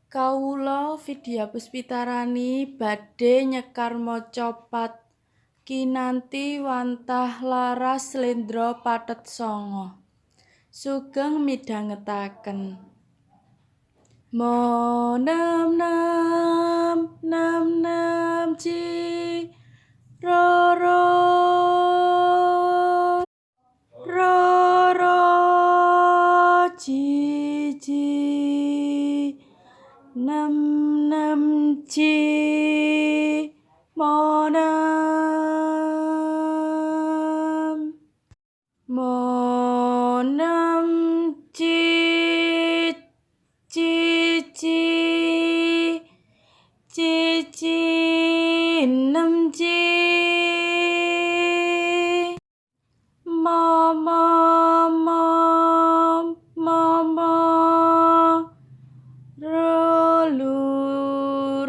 Kawula Vidya Puspitarani badhe nyekar maca pat kinanti wantah laras slendra pathet sanga. Sugeng midhangetaken. Mo nem nem nem nem ci ro ro ro ro ci ci nem nem ci mo nem ci ci ci ci ci nem ci mo mo mo mo mo ro lu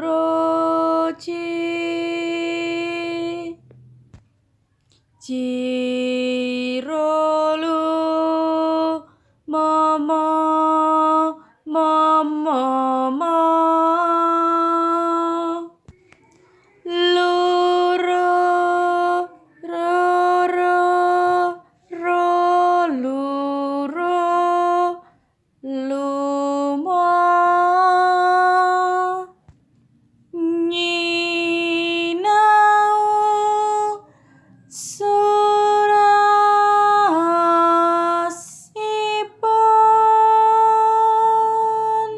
ro ci ci ro lu mo mo mo mo mo lu ro ro ro ro lu ro lu mo nyinau surasipun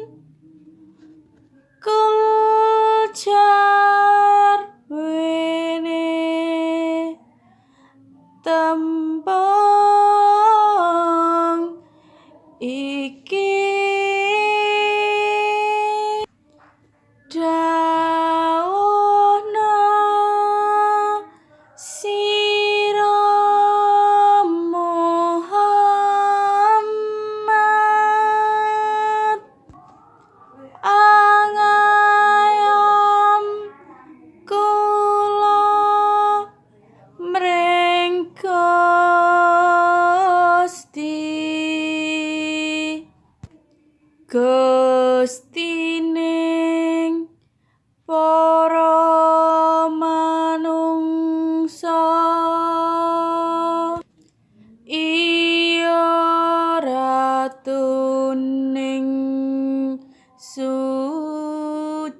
kulcar wene tembang iki daohna sira Muhammad angayam kula mring Gustining para manungsa iya ratuning sujan